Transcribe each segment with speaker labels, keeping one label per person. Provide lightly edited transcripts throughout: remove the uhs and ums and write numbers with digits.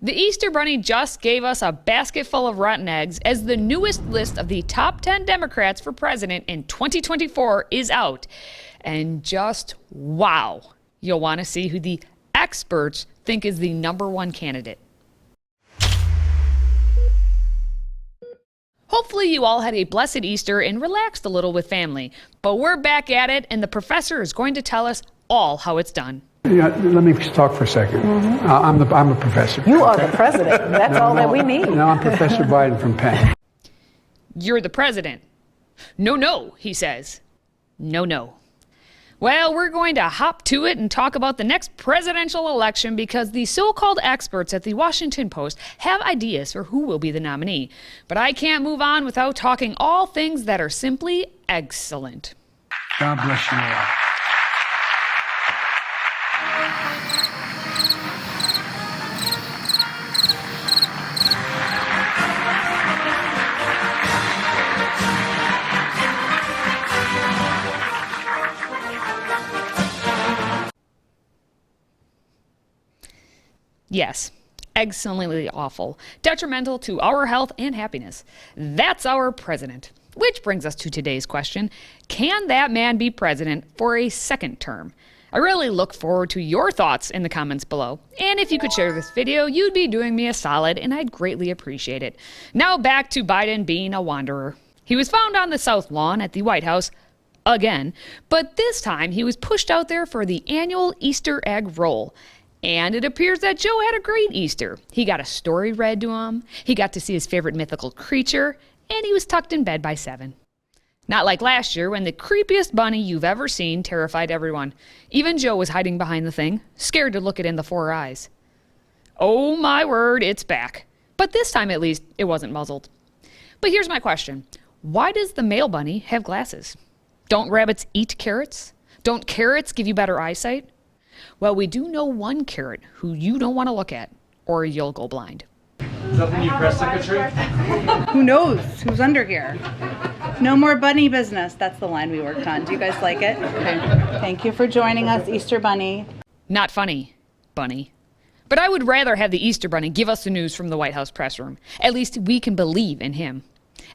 Speaker 1: The Easter Bunny just gave us a basket full of rotten eggs as the newest list of the top 10 Democrats for president in 2024 is out. And just wow, you'll want to see who the experts think is the #1 candidate. Hopefully you all had a blessed Easter and relaxed a little with family. But we're back at it, and the professor is going to tell us all how it's done.
Speaker 2: Yeah, let me talk for a second. I'm a professor.
Speaker 3: You are the president. That's all that we need.
Speaker 2: No, I'm Professor Biden from Penn.
Speaker 1: You're the president. No, he says. No. Well, we're going to hop to it and talk about the next presidential election because the so-called experts at the Washington Post have ideas for who will be the nominee. But I can't move on without talking all things that are simply excellent.
Speaker 2: God bless you all.
Speaker 1: Yes, excellently awful, detrimental to our health and happiness. That's our president. Which brings us to today's question. Can that man be president for a second term? I really look forward to your thoughts in the comments below. And if you could share this video, you'd be doing me a solid and I'd greatly appreciate it. Now back to Biden being a wanderer. He was found on the South Lawn at the White House again, but this time he was pushed out there for the annual Easter egg roll. And it appears that Joe had a great Easter. He got a story read to him, he got to see his favorite mythical creature, and he was tucked in bed by 7. Not like last year when the creepiest bunny you've ever seen terrified everyone. Even Joe was hiding behind the thing, scared to look it in the 4 eyes. Oh my word, it's back. But this time at least, it wasn't muzzled. But here's my question. Why does the male bunny have glasses? Don't rabbits eat carrots? Don't carrots give you better eyesight? Well, we do know one carrot who you don't want to look at, or you'll go blind.
Speaker 4: Is that the new press secretary?
Speaker 3: Who knows who's under here? No more bunny business. That's the line we worked on. Do you guys like it? Okay. Thank you for joining us, Easter Bunny.
Speaker 1: Not funny, Bunny. But I would rather have the Easter Bunny give us the news from the White House press room. At least we can believe in him.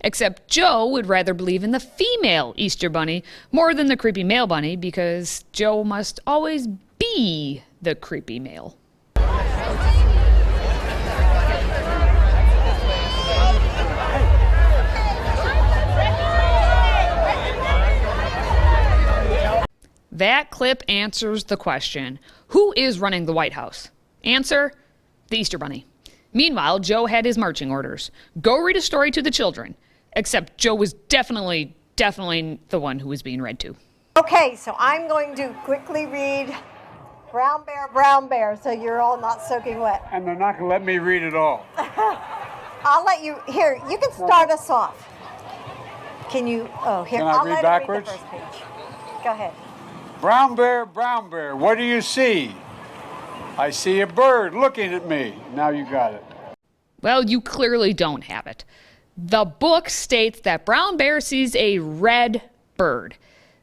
Speaker 1: Except Joe would rather believe in the female Easter Bunny more than the creepy male bunny because Joe must always be the creepy male. That clip answers the question, who is running the White House? Answer, the Easter Bunny. Meanwhile, Joe had his marching orders. Go read a story to the children. Except Joe was definitely the one who was being read to.
Speaker 5: Okay, so I'm going to quickly read Brown Bear, so you're all not soaking wet.
Speaker 2: And they're not going to let me read it all.
Speaker 5: I'll let you, here, you can start us off. Can you, here,
Speaker 2: Can I
Speaker 5: I'll
Speaker 2: read
Speaker 5: let
Speaker 2: backwards?
Speaker 5: Read the first page. Go ahead.
Speaker 2: Brown bear, what do you see? I see a bird looking at me. Now you got it.
Speaker 1: Well, you clearly don't have it. The book states that Brown Bear sees a red bird.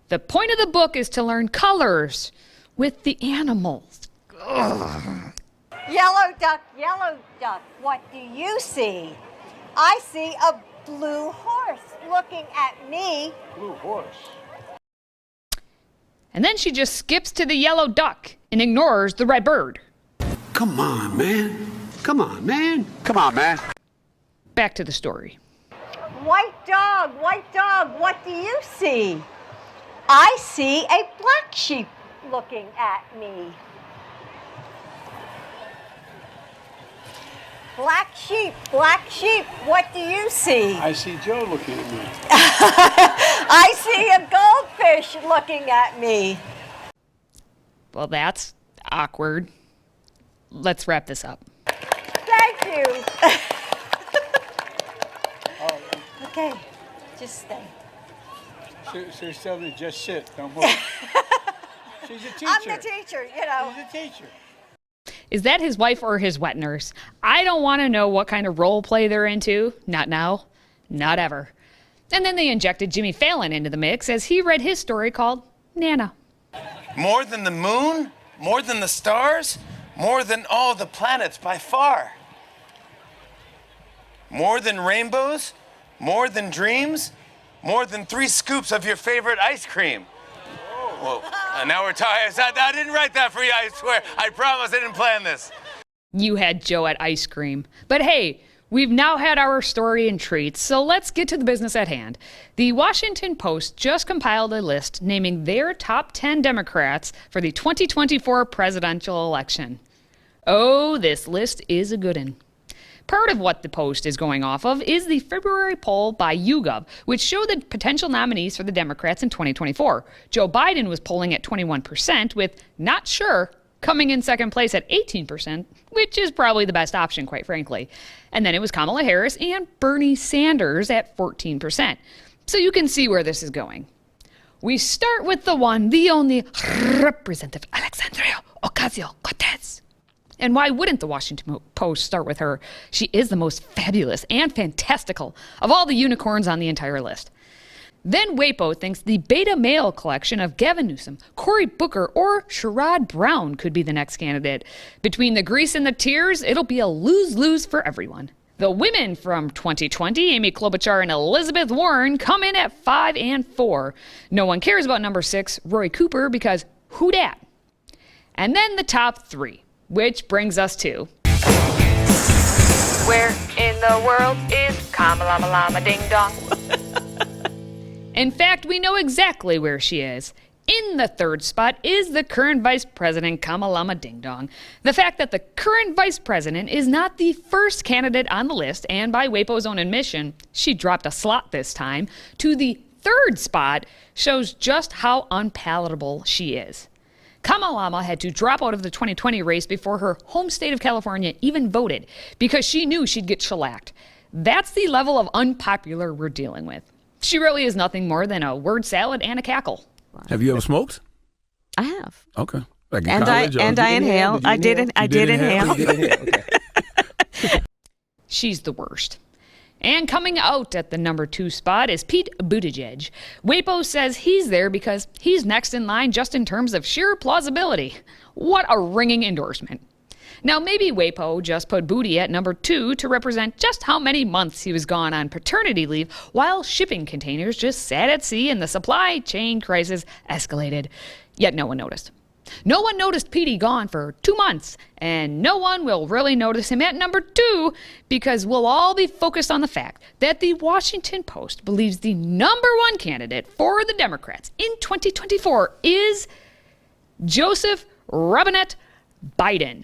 Speaker 1: The point of the book is to learn colors with the animals. Ugh.
Speaker 5: Yellow duck, what do you see? I see a blue horse looking at me.
Speaker 2: Blue horse.
Speaker 1: And then she just skips to the yellow duck and ignores the red bird.
Speaker 6: Come on, man. Come on, man. Come on, man.
Speaker 1: Back to the story.
Speaker 5: White dog, what do you see? I see a black sheep looking at me. Black sheep, what do you see?
Speaker 2: I see Joe looking at me.
Speaker 5: I see a goldfish looking at me.
Speaker 1: Well, that's awkward. Let's wrap this up.
Speaker 5: Thank you. Okay, just stay.
Speaker 2: She's telling me just sit, don't move. She's a teacher.
Speaker 5: I'm the teacher, you know.
Speaker 2: She's a teacher.
Speaker 1: Is that his wife or his wet nurse? I don't want to know what kind of role play they're into. Not now. Not ever. And then they injected Jimmy Fallon into the mix as he read his story called Nana.
Speaker 7: More than the moon? More than the stars? More than all the planets by far. More than rainbows, more than dreams, more than 3 scoops of your favorite ice cream. Whoa, now we're tired. I didn't write that for you, I swear. I promise I didn't plan this.
Speaker 1: You had Joe at ice cream. But hey, we've now had our story and treats, so let's get to the business at hand. The Washington Post just compiled a list naming their top 10 Democrats for the 2024 presidential election. Oh, this list is a good one. Part of what the Post is going off of is the February poll by YouGov, which showed the potential nominees for the Democrats in 2024. Joe Biden was polling at 21%, with not sure coming in second place at 18%, which is probably the best option, quite frankly. And then it was Kamala Harris and Bernie Sanders at 14%. So you can see where this is going. We start with the one, the only, Representative Alexandria Ocasio-Cortez. And why wouldn't the Washington Post start with her? She is the most fabulous and fantastical of all the unicorns on the entire list. Then WAPO thinks the beta male collection of Gavin Newsom, Cory Booker, or Sherrod Brown could be the next candidate. Between the grease and the tears, it'll be a lose-lose for everyone. The women from 2020, Amy Klobuchar and Elizabeth Warren, come in at 5 and 4. No one cares about number 6, Roy Cooper, because who dat? And then the top 3, which brings us to... Where in the world is Kamala Ding Dong? In fact, we know exactly where she is. In the third spot is the current Vice President Kamala Ding Dong. The fact that the current Vice President is not the first candidate on the list, and by WAPO's own admission, she dropped a slot this time, to the third spot shows just how unpalatable she is. Kamala had to drop out of the 2020 race before her home state of California even voted because she knew she'd get shellacked. That's the level of unpopular we're dealing with. She really is nothing more than a word salad and a cackle.
Speaker 8: Have you ever smoked?
Speaker 9: I have.
Speaker 8: Okay. Like
Speaker 9: And I inhaled. I did inhale.
Speaker 8: Okay.
Speaker 1: She's the worst. And coming out at the number 2 spot is Pete Buttigieg. WAPO says he's there because he's next in line just in terms of sheer plausibility. What a ringing endorsement. Now, maybe WAPO just put Booty at number 2 to represent just how many months he was gone on paternity leave while shipping containers just sat at sea and the supply chain crisis escalated. Yet no one noticed. No one noticed Petey gone for 2 months, and no one will really notice him at number 2 because we'll all be focused on the fact that the Washington Post believes the number 1 candidate for the Democrats in 2024 is Joseph Robinette Biden.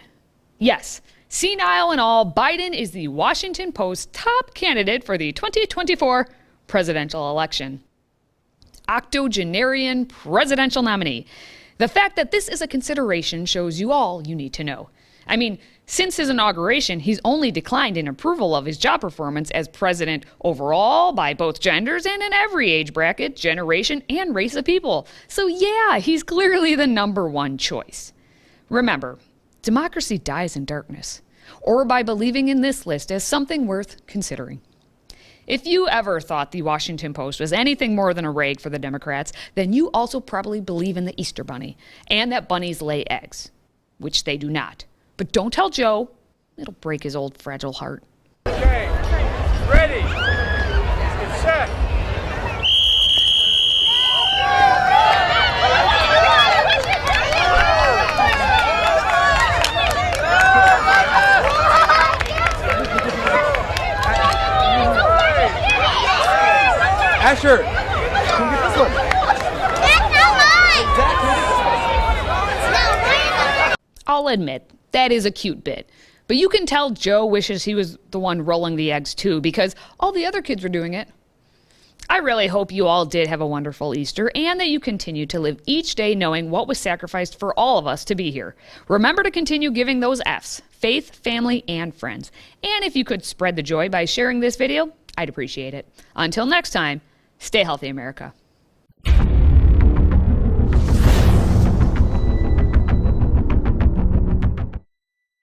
Speaker 1: Yes, senile and all, Biden is the Washington Post's top candidate for the 2024 presidential election. Octogenarian presidential nominee. The fact that this is a consideration shows you all you need to know. I mean, since his inauguration, he's only declined in approval of his job performance as president overall by both genders and in every age bracket, generation, and race of people. So yeah, he's clearly the number 1 choice. Remember, democracy dies in darkness, or by believing in this list as something worth considering. If you ever thought the Washington Post was anything more than a rag for the Democrats, then you also probably believe in the Easter Bunny, and that bunnies lay eggs, which they do not. But don't tell Joe, it'll break his old fragile heart.
Speaker 2: Okay, ready, get set.
Speaker 4: Asher, come get this one.
Speaker 10: That's not mine!
Speaker 1: I'll admit, that is a cute bit. But you can tell Joe wishes he was the one rolling the eggs too, because all the other kids were doing it. I really hope you all did have a wonderful Easter and that you continue to live each day knowing what was sacrificed for all of us to be here. Remember to continue giving those F's, faith, family, and friends. And if you could spread the joy by sharing this video, I'd appreciate it. Until next time, stay healthy, America.